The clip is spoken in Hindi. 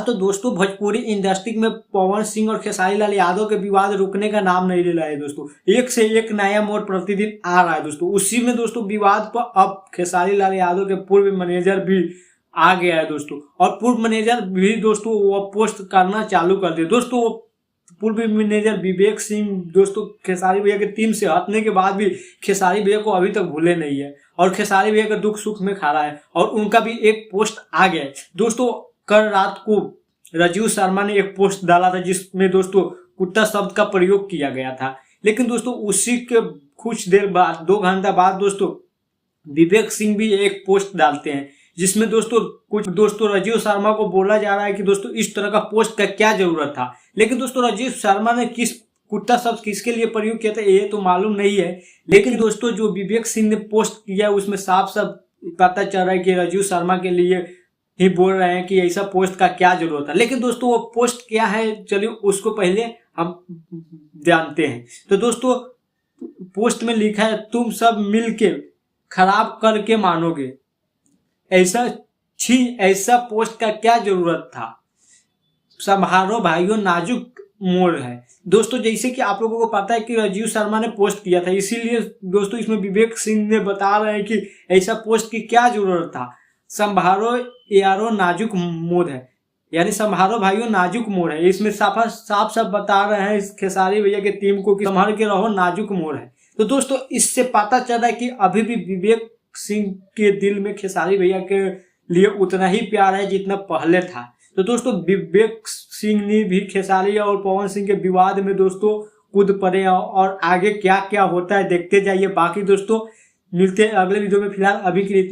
तो दोस्तों भोजपुरी इंडस्ट्री में पवन सिंह और खेसारी लाल यादव के विवाद रुकने का नाम नहीं ले रहा है दोस्तों। एक से एक नया मोड़ प्रतिदिन आ रहा है दोस्तों। उसी में दोस्तों विवाद पर अब खेसारी लाल यादव के पूर्व मैनेजर भी आ गया है दोस्तों, और पूर्व मैनेजर भी दोस्तों वो पोस्ट करना चालू कर दिया दोस्तों। वो पूर्व मैनेजर विवेक सिंह दोस्तों खेसारी भैया के टीम से हटने के बाद भी खेसारी भैया को अभी तक भूले नहीं है और खेसारी भैया के दुख सुख में खड़ा है, और उनका भी एक पोस्ट आ गया है दोस्तों। कल रात को राजीव शर्मा ने एक पोस्ट डाला था जिसमें दोस्तों कुत्ता शब्द का प्रयोग किया गया था, लेकिन दोस्तों उसी के कुछ देर बाद 2 घंटा बाद दोस्तों विवेक सिंह भी एक पोस्ट डालते हैं जिसमें दोस्तों राजीव शर्मा को बोला जा रहा है कि दोस्तों इस तरह का पोस्ट का क्या जरूरत था। लेकिन दोस्तों राजीव शर्मा ने किस कुत्ता शब्द किसके लिए प्रयोग किया था ये तो मालूम नहीं है, लेकिन दोस्तों जो विवेक सिंह ने पोस्ट किया उसमें साफ साफ पता चल रहा है कि राजीव शर्मा के लिए ही बोल रहे हैं कि ऐसा पोस्ट का क्या जरूरत है। लेकिन दोस्तों वो पोस्ट क्या है चलिए उसको पहले हम जानते हैं। तो दोस्तों पोस्ट में लिखा है, तुम सब मिलके खराब करके मानोगे, ऐसा पोस्ट का क्या जरूरत था, संभालो भाइयों नाजुक मोड़ है। दोस्तों जैसे कि आप लोगों को पता है कि राजीव शर्मा ने पोस्ट किया था, इसीलिए दोस्तों इसमें विवेक सिंह ने बता रहे हैं कि ऐसा पोस्ट की क्या जरूरत था, संभालो यारो नाजुक मोड़ है, यानी संभालो भाइयों नाजुक मोड़ है। इसमें साफ साफ बता रहे हैं इस खेसारी भैया के टीम को कि संभाल के रहो नाजुक मोड़ है। तो दोस्तों इससे पता चल रहा है कि अभी भी विवेक सिंह के दिल में खेसारी भैया के लिए उतना ही प्यार है जितना पहले था। तो दोस्तों विवेक सिंह ने भी खेसारी और पवन सिंह के विवाद में दोस्तों कूद पड़े, और आगे क्या क्या होता है देखते जाइए। बाकी दोस्तों मिलते हैं अगले वीडियो में, फिलहाल अभी के लिए